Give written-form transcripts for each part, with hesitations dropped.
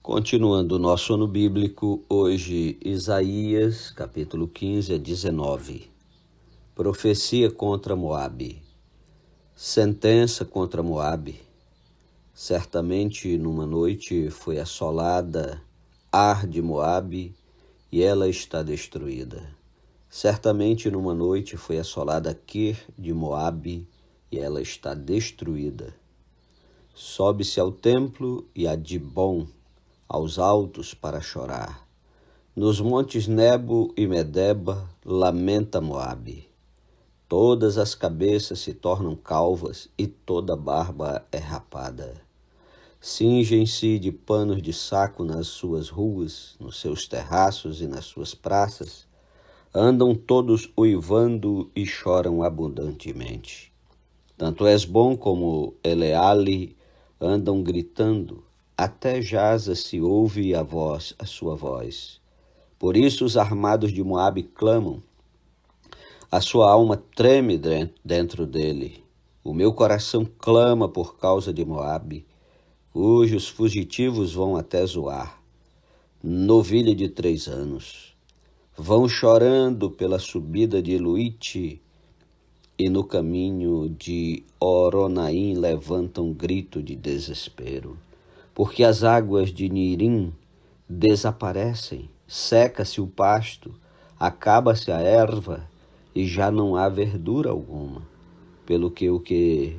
Continuando o nosso ano bíblico, hoje Isaías, capítulo 15 a 19. Profecia contra Moabe. Sentença contra Moabe. Certamente numa noite foi assolada Ar de Moabe e ela está destruída. Certamente numa noite foi assolada Kir de Moabe e ela está destruída. Sobe-se ao templo e a Dibom, aos altos para chorar. Nos montes Nebo e Medeba lamenta Moabe. Todas as cabeças se tornam calvas e toda barba é rapada. Cingem-se de panos de saco nas suas ruas, nos seus terraços e nas suas praças. Andam todos uivando e choram abundantemente. Tanto Esbom como Eleale andam gritando, até Jaza se ouve a sua voz. Por isso os armados de Moabe clamam. A sua alma treme dentro dele. O meu coração clama por causa de Moabe, cujos fugitivos vão até Zoar, novilha de 3 anos. Vão chorando pela subida de Eluite, e no caminho de Oronaim levantam grito de desespero. Porque as águas de Nirim desaparecem, seca-se o pasto, acaba-se a erva e já não há verdura alguma. Pelo que o que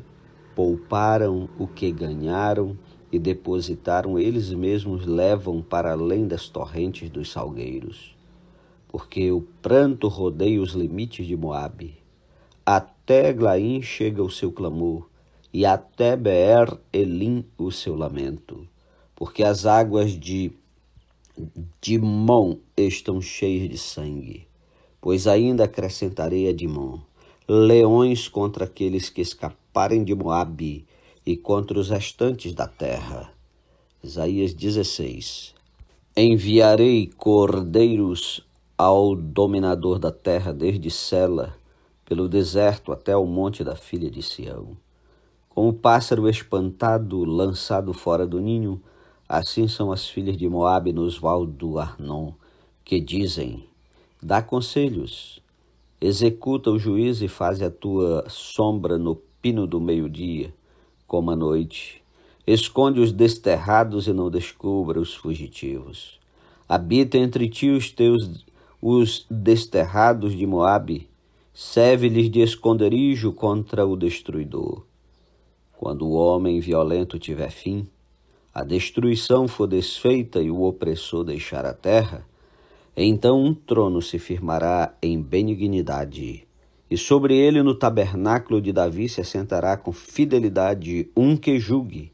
pouparam, o que ganharam e depositaram, eles mesmos levam para além das torrentes dos salgueiros. Porque o pranto rodeia os limites de Moabe. Até Eglaim chega o seu clamor, e até Beer-Elim o seu lamento, porque as águas de Dimon estão cheias de sangue, pois ainda acrescentarei a Dimon leões contra aqueles que escaparem de Moabe e contra os restantes da terra. Isaías 16. Enviarei cordeiros ao dominador da terra desde Sela, pelo deserto até ao monte da filha de Sião. Como pássaro espantado lançado fora do ninho, assim são as filhas de Moabe nos vales do Arnon, que dizem: dá conselhos, executa o juízo e faz a tua sombra no pino do meio-dia, como a noite. Esconde os desterrados e não descubra os fugitivos. Habita entre ti os desterrados de Moabe, serve-lhes de esconderijo contra o destruidor. Quando o homem violento tiver fim, a destruição for desfeita e o opressor deixar a terra, então um trono se firmará em benignidade, e sobre ele no tabernáculo de Davi se assentará com fidelidade um que julgue.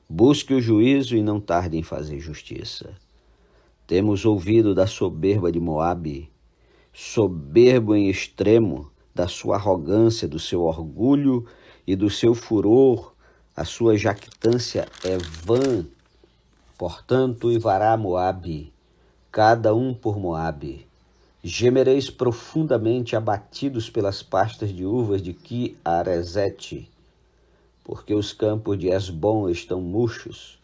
Busque o juízo e não tarde em fazer justiça. Temos ouvido da soberba de Moabe, soberbo em extremo, da sua arrogância, do seu orgulho e do seu furor. A sua jactância é vã. Portanto, uivará Moabe, cada um por Moabe. Gemereis profundamente abatidos pelas pastas de uvas de Ki-Aresete, porque os campos de Esbom estão murchos.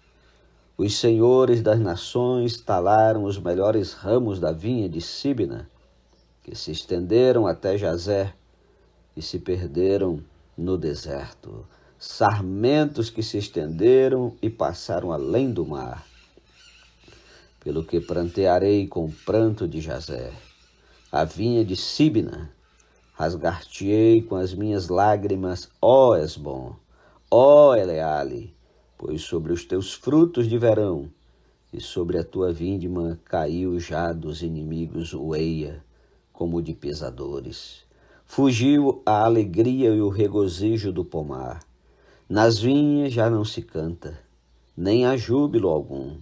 Os senhores das nações talaram os melhores ramos da vinha de Sibna, que se estenderam até Jazer e se perderam no deserto. Sarmentos que se estenderam e passaram além do mar. Pelo que prantearei com o pranto de Jazer, a vinha de Sibna, rasgar-te-ei com as minhas lágrimas, ó Esbom, ó Eleale, pois sobre os teus frutos de verão e sobre a tua vindima caiu já dos inimigos o eia, como de pesadores. Fugiu a alegria e o regozijo do pomar. Nas vinhas já não se canta, nem há júbilo algum.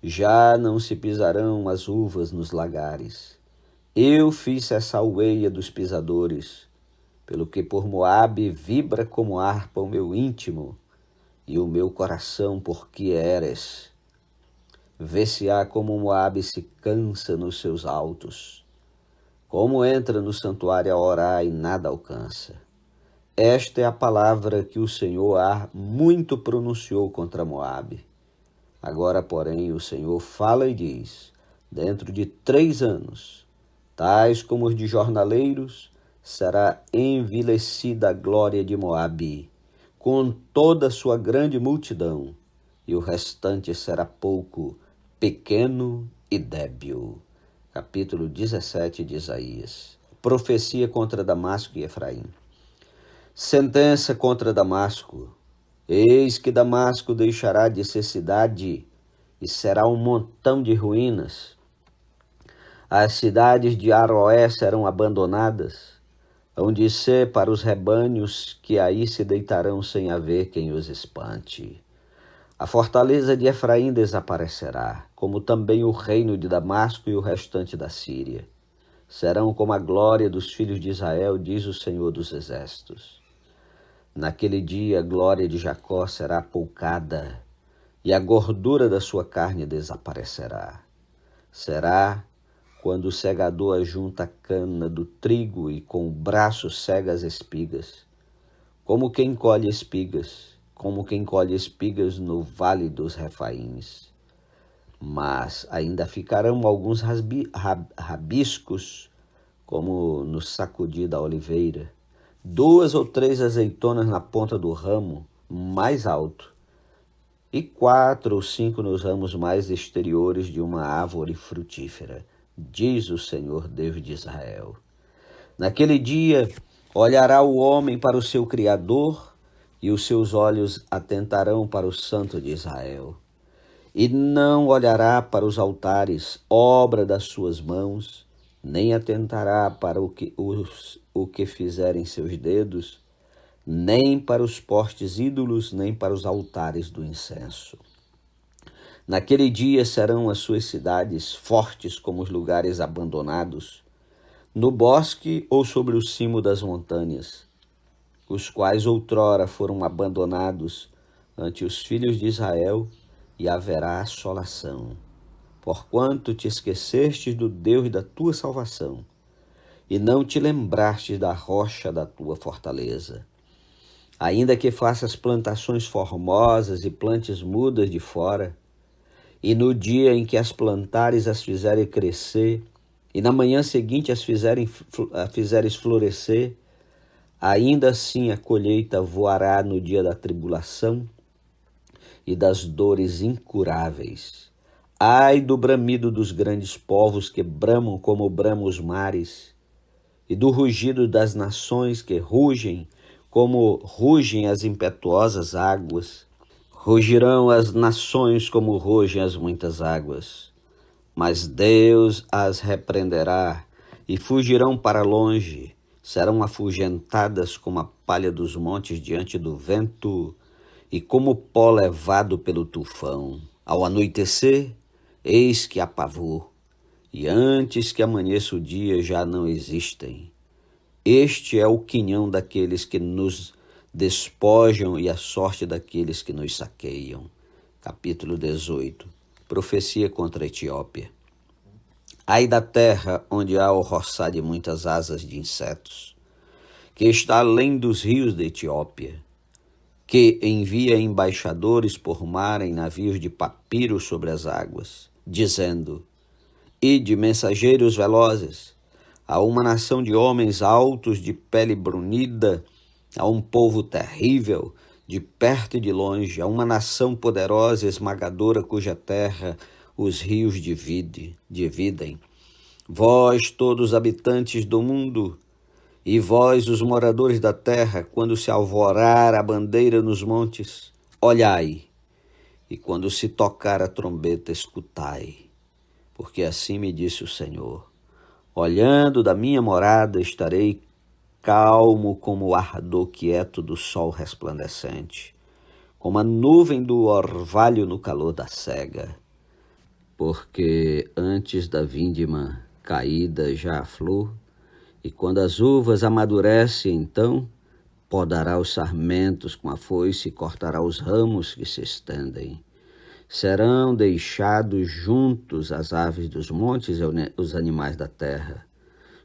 Já não se pisarão as uvas nos lagares. Eu fiz cessar o eia dos pisadores, pelo que por Moabe vibra como harpa o meu íntimo, e o meu coração por Quieres. Vê-se-á como Moabe se cansa nos seus altos, como entra no santuário a orar e nada alcança. Esta é a palavra que o Senhor muito pronunciou contra Moabe. Agora, porém, o Senhor fala e diz: dentro de 3 anos, tais como os de jornaleiros, será envilecida a glória de Moabe, com toda a sua grande multidão, e o restante será pouco, pequeno e débil. Capítulo 17 de Isaías. Profecia contra Damasco e Efraim. Sentença contra Damasco. Eis que Damasco deixará de ser cidade e será um montão de ruínas. As cidades de Aroé serão abandonadas, hão de ser para os rebanhos que aí se deitarão sem haver quem os espante. A fortaleza de Efraim desaparecerá, como também o reino de Damasco e o restante da Síria. Serão como a glória dos filhos de Israel, diz o Senhor dos Exércitos. Naquele dia a glória de Jacó será apoucada, e a gordura da sua carne desaparecerá. Será quando o segador ajunta a cana do trigo e com o braço cega as espigas, como quem colhe espigas no vale dos Refaíns. Mas ainda ficarão alguns rabiscos, como no sacudir da oliveira, 2 ou 3 azeitonas na ponta do ramo mais alto, e 4 ou 5 nos ramos mais exteriores de uma árvore frutífera, diz o Senhor Deus de Israel. Naquele dia olhará o homem para o seu Criador, e os seus olhos atentarão para o Santo de Israel. E não olhará para os altares, obra das suas mãos, nem atentará para o que fizerem seus dedos, nem para os postes ídolos, nem para os altares do incenso. Naquele dia serão as suas cidades fortes como os lugares abandonados, no bosque ou sobre o cimo das montanhas, os quais outrora foram abandonados ante os filhos de Israel, e haverá assolação. Porquanto te esquecestes do Deus da tua salvação, e não te lembrastes da rocha da tua fortaleza. Ainda que faças plantações formosas e plantes mudas de fora, e no dia em que as plantares as fizerem crescer, e na manhã seguinte as fizeres florescer, ainda assim a colheita voará no dia da tribulação e das dores incuráveis. Ai do bramido dos grandes povos que bramam como bramam os mares, e do rugido das nações que rugem como rugem as impetuosas águas. Rugirão as nações como rugem as muitas águas, mas Deus as repreenderá e fugirão para longe, serão afugentadas como a palha dos montes diante do vento e como pó levado pelo tufão. Ao anoitecer, eis que há pavor, e antes que amanheça o dia já não existem. Este é o quinhão daqueles que nos despojam e a sorte daqueles que nos saqueiam. Capítulo 18. Profecia contra a Etiópia. Ai da terra onde há o roçar de muitas asas de insetos, que está além dos rios da Etiópia, que envia embaixadores por mar em navios de papiro sobre as águas, dizendo: ide, mensageiros velozes, a uma nação de homens altos de pele brunida, a um povo terrível, de perto e de longe, a uma nação poderosa e esmagadora, cuja terra os rios dividem. Vós, todos os habitantes do mundo, e vós, os moradores da terra, quando se alvorar a bandeira nos montes, olhai, e quando se tocar a trombeta, escutai. Porque assim me disse o Senhor: olhando da minha morada, estarei calmo como o ardor quieto do sol resplandecente, como a nuvem do orvalho no calor da sega. Porque antes da vindima caída já a flor, e quando as uvas amadurecem, então podará os sarmentos com a foice e cortará os ramos que se estendem. Serão deixados juntos as aves dos montes e os animais da terra.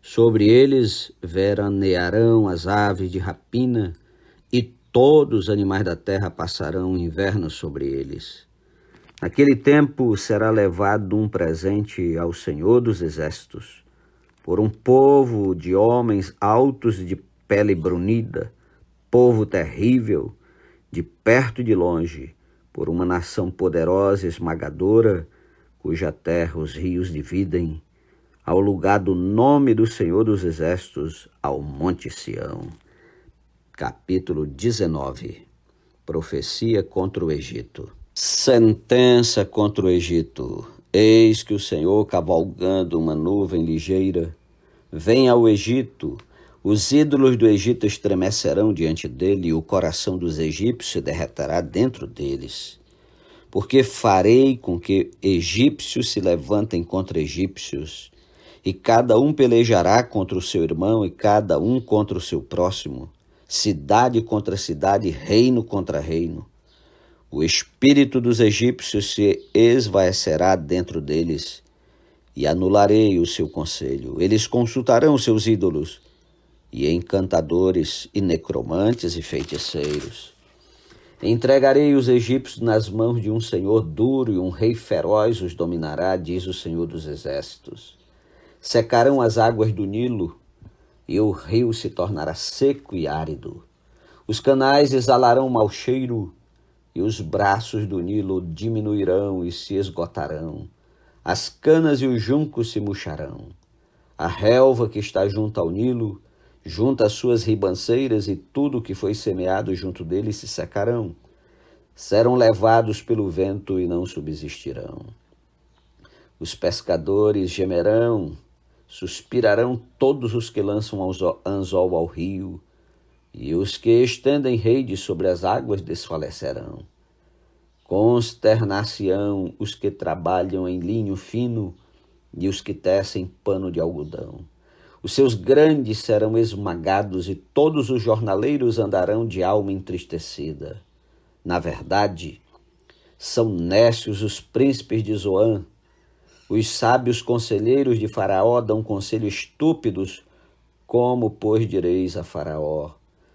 Sobre eles veranearão as aves de rapina, e todos os animais da terra passarão o inverno sobre eles. Naquele tempo será levado um presente ao Senhor dos Exércitos, por um povo de homens altos de pele brunida, povo terrível, de perto e de longe, por uma nação poderosa e esmagadora, cuja terra os rios dividem, ao lugar do nome do Senhor dos Exércitos, ao Monte Sião. Capítulo 19. Profecia contra o Egito. Sentença contra o Egito. Eis que o Senhor, cavalgando uma nuvem ligeira, vem ao Egito. Os ídolos do Egito estremecerão diante dele, e o coração dos egípcios se derreterá dentro deles. Porque farei com que egípcios se levantem contra egípcios, e cada um pelejará contra o seu irmão, e cada um contra o seu próximo, cidade contra cidade, reino contra reino. O espírito dos egípcios se esvaecerá dentro deles, e anularei o seu conselho. Eles consultarão seus ídolos, e encantadores, e necromantes, e feiticeiros. Entregarei os egípcios nas mãos de um senhor duro, e um rei feroz os dominará, diz o Senhor dos Exércitos. Secarão as águas do Nilo, e o rio se tornará seco e árido. Os canais exalarão mau cheiro, e os braços do Nilo diminuirão e se esgotarão. As canas e os juncos se murcharão. A relva que está junto ao Nilo, junto às suas ribanceiras, e tudo que foi semeado junto dele se secarão. Serão levados pelo vento e não subsistirão. Os pescadores gemerão, suspirarão todos os que lançam anzol ao rio, e os que estendem redes sobre as águas desfalecerão. Consternar-se-ão os que trabalham em linho fino e os que tecem pano de algodão. Os seus grandes serão esmagados, e todos os jornaleiros andarão de alma entristecida. Na verdade, são nécios os príncipes de Zoan. Os sábios conselheiros de Faraó dão conselhos estúpidos. Como, pois, direis a Faraó: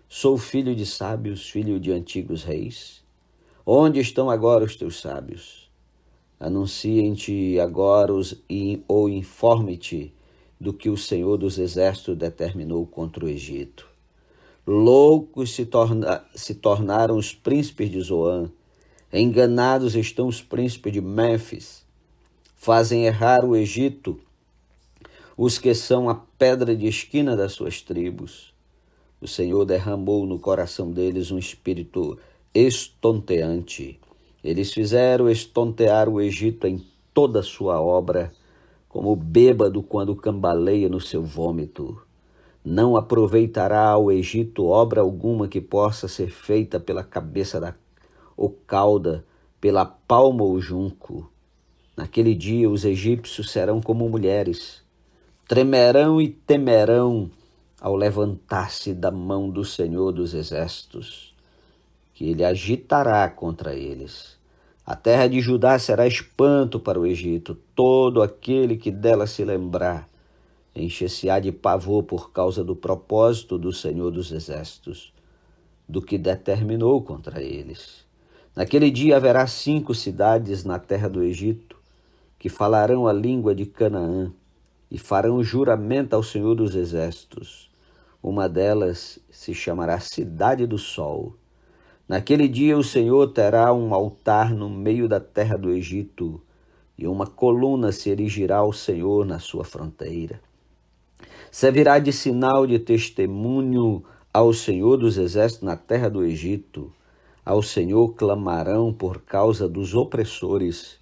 sou filho de sábios, filho de antigos reis? Onde estão agora os teus sábios? Anunciem-te agora ou informe-te do que o Senhor dos Exércitos determinou contra o Egito. Loucos se tornaram os príncipes de Zoan, enganados estão os príncipes de Mênfis. Fazem errar o Egito os que são a pedra de esquina das suas tribos. O Senhor derramou no coração deles um espírito estonteante. Eles fizeram estontear o Egito em toda a sua obra, como o bêbado quando cambaleia no seu vômito. Não aproveitará ao Egito obra alguma que possa ser feita pela cabeça ou cauda, pela palma ou junco. Naquele dia os egípcios serão como mulheres, tremerão e temerão ao levantar-se da mão do Senhor dos Exércitos, que ele agitará contra eles. A terra de Judá será espanto para o Egito. Todo aquele que dela se lembrar encher-se-á de pavor por causa do propósito do Senhor dos Exércitos, do que determinou contra eles. Naquele dia haverá 5 cidades na terra do Egito, que falarão a língua de Canaã, e farão juramento ao Senhor dos Exércitos. Uma delas se chamará Cidade do Sol. Naquele dia o Senhor terá um altar no meio da terra do Egito, e uma coluna se erigirá ao Senhor na sua fronteira. Servirá de sinal de testemunho ao Senhor dos Exércitos na terra do Egito. Ao Senhor clamarão por causa dos opressores,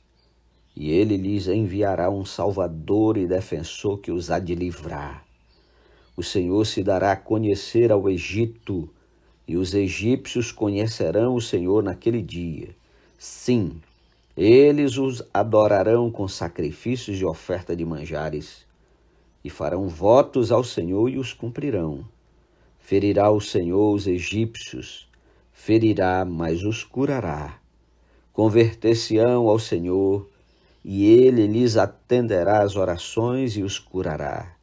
e ele lhes enviará um salvador e defensor que os há de livrar. O Senhor se dará a conhecer ao Egito, e os egípcios conhecerão o Senhor naquele dia. Sim, eles os adorarão com sacrifícios e oferta de manjares, e farão votos ao Senhor e os cumprirão. Ferirá o Senhor os egípcios, ferirá, mas os curará. Converter-se-ão ao Senhor, e ele lhes atenderá as orações e os curará.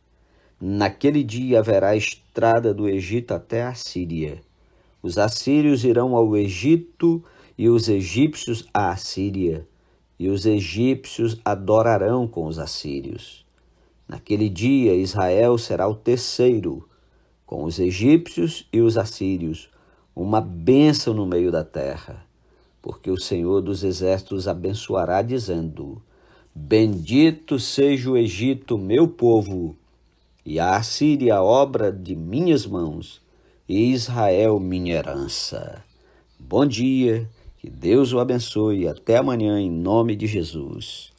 Naquele dia haverá estrada do Egito até a Síria. Os assírios irão ao Egito e os egípcios à Assíria, e os egípcios adorarão com os assírios. Naquele dia, Israel será o terceiro, com os egípcios e os assírios, uma bênção no meio da terra, porque o Senhor dos Exércitos abençoará, dizendo: Bendito seja o Egito, meu povo, e a Assíria, obra de minhas mãos, e Israel, minha herança. Bom dia, que Deus o abençoe, até amanhã, em nome de Jesus.